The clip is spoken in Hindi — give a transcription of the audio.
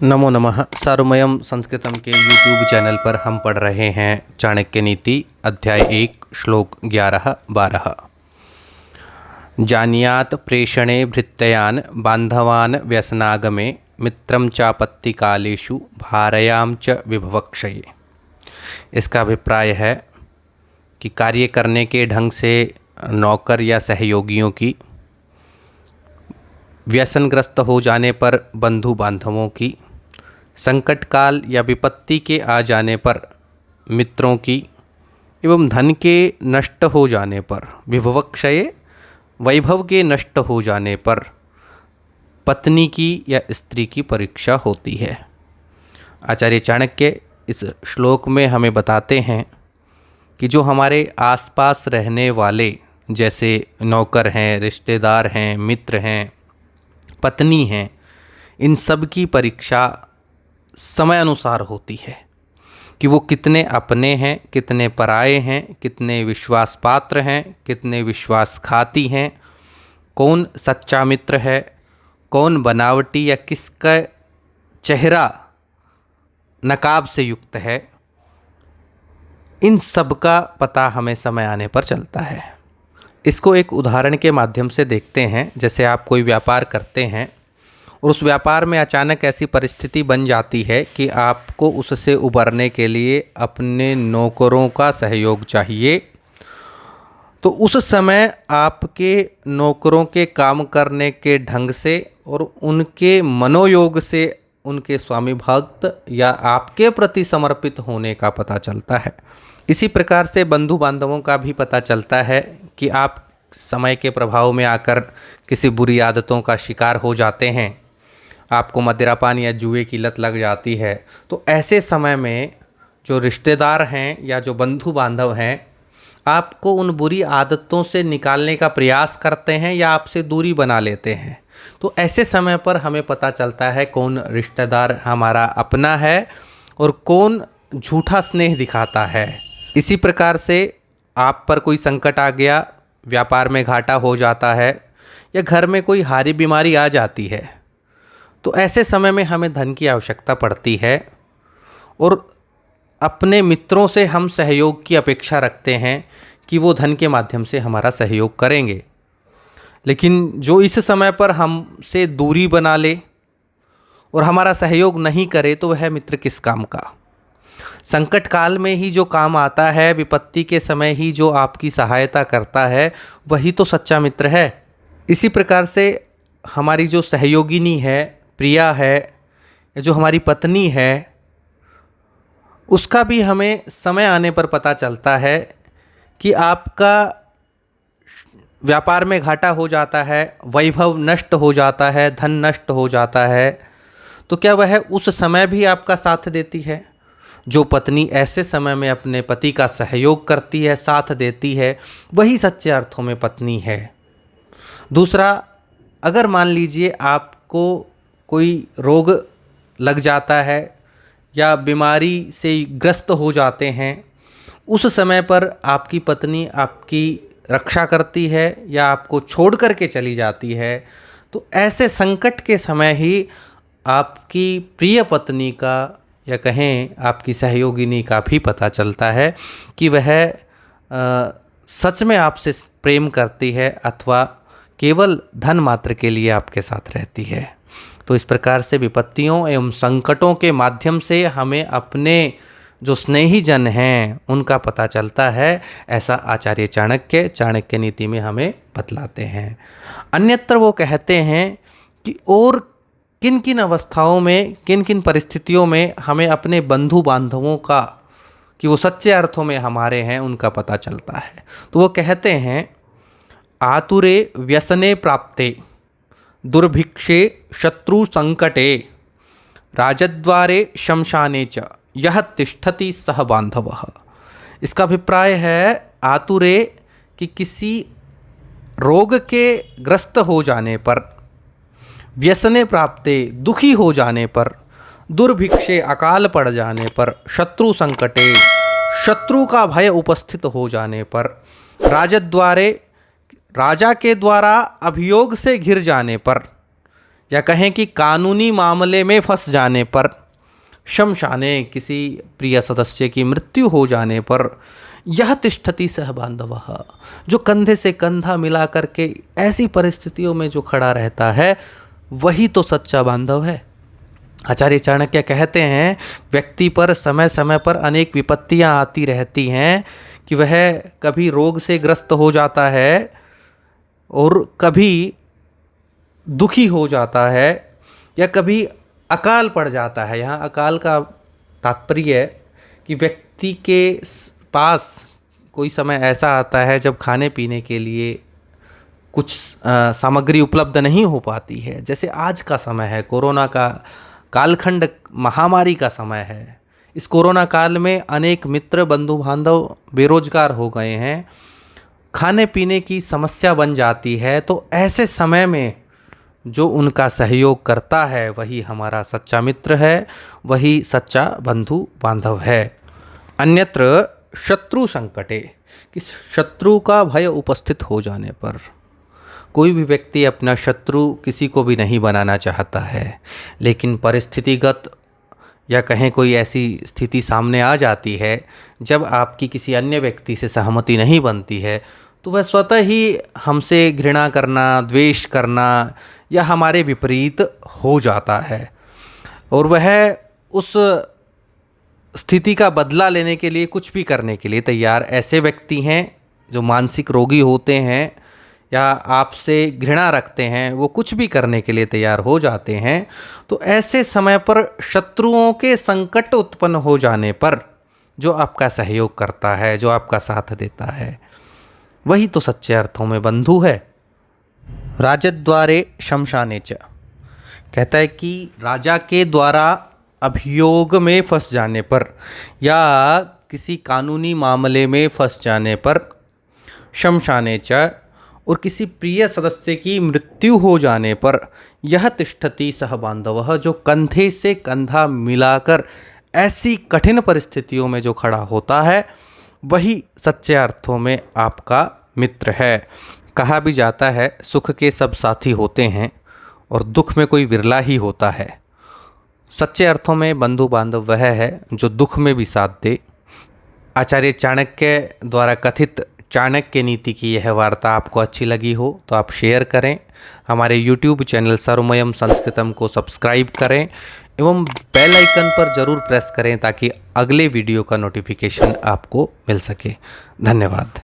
नमो नमः। सारुमयम संस्कृतम के YouTube चैनल पर हम पढ़ रहे हैं चाणक्य नीति अध्याय 1 श्लोक 11-12। जानियात प्रेषणे भृत्ययान बांधवान व्यसनागमे मित्रं चापत्ति कालेषु भारयाम च विभवक्षये। इसका अभिप्राय है कि कार्य करने के ढंग से नौकर या सहयोगियों की, व्यसनग्रस्त हो जाने पर बंधु बांधवों की, संकट काल या विपत्ति के आ जाने पर मित्रों की, एवं धन के नष्ट हो जाने पर विभवक्षये, वैभव के नष्ट हो जाने पर पत्नी की या स्त्री की परीक्षा होती है। आचार्य चाणक्य इस श्लोक में हमें बताते हैं कि जो हमारे आसपास रहने वाले, जैसे नौकर हैं, रिश्तेदार हैं, मित्र हैं, पत्नी हैं, इन सब की परीक्षा समय अनुसार होती है कि वो कितने अपने हैं, कितने पराये हैं, कितने विश्वास पात्र हैं, कितने विश्वासघाती हैं, कौन सच्चा मित्र है, कौन बनावटी या किसका चेहरा नकाब से युक्त है। इन सब का पता हमें समय आने पर चलता है। इसको एक उदाहरण के माध्यम से देखते हैं। जैसे आप कोई व्यापार करते हैं और उस व्यापार में अचानक ऐसी परिस्थिति बन जाती है कि आपको उससे उबरने के लिए अपने नौकरों का सहयोग चाहिए। तो उस समय आपके नौकरों के काम करने के ढंग से और उनके मनोयोग से उनके स्वामी भक्त या आपके प्रति समर्पित होने का पता चलता है। इसी प्रकार से बंधु बांधवों का भी पता चलता है कि आप समय के प्रभाव में आकर किसी बुरी आदतों का शिकार हो जाते हैं, आपको मदिरापान या जुए की लत लग जाती है। तो ऐसे समय में जो रिश्तेदार हैं या जो बंधु बांधव हैं, आपको उन बुरी आदतों से निकालने का प्रयास करते हैं या आपसे दूरी बना लेते हैं। तो ऐसे समय पर हमें पता चलता है कौन रिश्तेदार हमारा अपना है और कौन झूठा स्नेह दिखाता है। इसी प्रकार से आप पर कोई संकट आ गया, व्यापार में घाटा हो जाता है या घर में कोई हारी बीमारी आ जाती है, तो ऐसे समय में हमें धन की आवश्यकता पड़ती है और अपने मित्रों से हम सहयोग की अपेक्षा रखते हैं कि वो धन के माध्यम से हमारा सहयोग करेंगे। लेकिन जो इस समय पर हमसे दूरी बना ले और हमारा सहयोग नहीं करे, तो वह मित्र किस काम का। संकट काल में ही जो काम आता है, विपत्ति के समय ही जो आपकी सहायता करता है, वही तो सच्चा मित्र है। इसी प्रकार से हमारी जो सहयोगिनी है, प्रिया है, जो हमारी पत्नी है, उसका भी हमें समय आने पर पता चलता है कि आपका व्यापार में घाटा हो जाता है, वैभव नष्ट हो जाता है, धन नष्ट हो जाता है, तो क्या वह उस समय भी आपका साथ देती है। जो पत्नी ऐसे समय में अपने पति का सहयोग करती है, साथ देती है, वही सच्चे अर्थों में पत्नी है। दूसरा, अगर मान लीजिए आपको कोई रोग लग जाता है या बीमारी से ग्रस्त हो जाते हैं, उस समय पर आपकी पत्नी आपकी रक्षा करती है या आपको छोड़ कर के चली जाती है, तो ऐसे संकट के समय ही आपकी प्रिय पत्नी का या कहें आपकी सहयोगिनी का भी पता चलता है कि वह सच में आपसे प्रेम करती है अथवा केवल धन मात्र के लिए आपके साथ रहती है। तो इस प्रकार से विपत्तियों एवं संकटों के माध्यम से हमें अपने जो स्नेही जन हैं उनका पता चलता है। ऐसा आचार्य चाणक्य नीति में हमें बतलाते हैं। अन्यत्र वो कहते हैं कि और किन किन अवस्थाओं में, किन किन परिस्थितियों में हमें अपने बंधु बांधवों का, कि वो सच्चे अर्थों में हमारे हैं, उनका पता चलता है। तो वो कहते हैं, आतुरे व्यसने प्राप्ते दुर्भिक्षे शत्रु संकटे राजद्वारे शमशाने च यह तिष्ठति सह बांधवः। इसका अभिप्राय है आतुरे कि किसी रोग के ग्रस्त हो जाने पर, व्यसने प्राप्ते दुखी हो जाने पर, दुर्भिक्षे अकाल पड़ जाने पर, शत्रु संकटे शत्रु का भय उपस्थित हो जाने पर, राजद्वारे राजा के द्वारा अभियोग से घिर जाने पर, या कहें कि कानूनी मामले में फंस जाने पर, शमशाने किसी प्रिय सदस्य की मृत्यु हो जाने पर, यह तिष्ठति सह बांधवः, जो कंधे से कंधा मिला करके ऐसी परिस्थितियों में जो खड़ा रहता है वही तो सच्चा बांधव है। आचार्य चाणक्य कहते हैं व्यक्ति पर समय समय पर अनेक विपत्तियां आती रहती हैं कि वह कभी रोग से ग्रस्त हो जाता है और कभी दुखी हो जाता है या कभी अकाल पड़ जाता है। यहाँ अकाल का तात्पर्य है कि व्यक्ति के पास कोई समय ऐसा आता है जब खाने पीने के लिए कुछ सामग्री उपलब्ध नहीं हो पाती है। जैसे आज का समय है, कोरोना का कालखंड महामारी का समय है। इस कोरोना काल में अनेक मित्र बंधु बांधव बेरोजगार हो गए हैं, खाने पीने की समस्या बन जाती है। तो ऐसे समय में जो उनका सहयोग करता है वही हमारा सच्चा मित्र है, वही सच्चा बंधु बांधव है। अन्यत्र शत्रु संकटे, कि शत्रु का भय उपस्थित हो जाने पर, कोई भी व्यक्ति अपना शत्रु किसी को भी नहीं बनाना चाहता है, लेकिन परिस्थितिगत या कहें कोई ऐसी स्थिति सामने आ जाती है जब आपकी किसी अन्य व्यक्ति से सहमति नहीं बनती है तो वह स्वतः ही हमसे घृणा करना, द्वेष करना या हमारे विपरीत हो जाता है और वह उस स्थिति का बदला लेने के लिए कुछ भी करने के लिए तैयार। ऐसे व्यक्ति हैं जो मानसिक रोगी होते हैं या आपसे घृणा रखते हैं, वो कुछ भी करने के लिए तैयार हो जाते हैं। तो ऐसे समय पर शत्रुओं के संकट उत्पन्न हो जाने पर जो आपका सहयोग करता है, जो आपका साथ देता है, वही तो सच्चे अर्थों में बंधु है। राजद्वारे शमशाने च, कहता है कि राजा के द्वारा अभियोग में फंस जाने पर या किसी कानूनी मामले में फंस जाने पर, शमशाने च, और किसी प्रिय सदस्य की मृत्यु हो जाने पर, यह तिष्ठति सह बांधवः, जो कंधे से कंधा मिलाकर ऐसी कठिन परिस्थितियों में जो खड़ा होता है वही सच्चे अर्थों में आपका मित्र है। कहा भी जाता है सुख के सब साथी होते हैं और दुख में कोई विरला ही होता है। सच्चे अर्थों में बंधु बांधव वह है जो दुख में भी साथ दे। आचार्य चाणक्य द्वारा कथित चाणक्य नीति की यह वार्ता आपको अच्छी लगी हो तो आप शेयर करें, हमारे YouTube चैनल सर्वमयम संस्कृतम को सब्सक्राइब करें एवं बेल आइकन पर ज़रूर प्रेस करें ताकि अगले वीडियो का नोटिफिकेशन आपको मिल सके। धन्यवाद।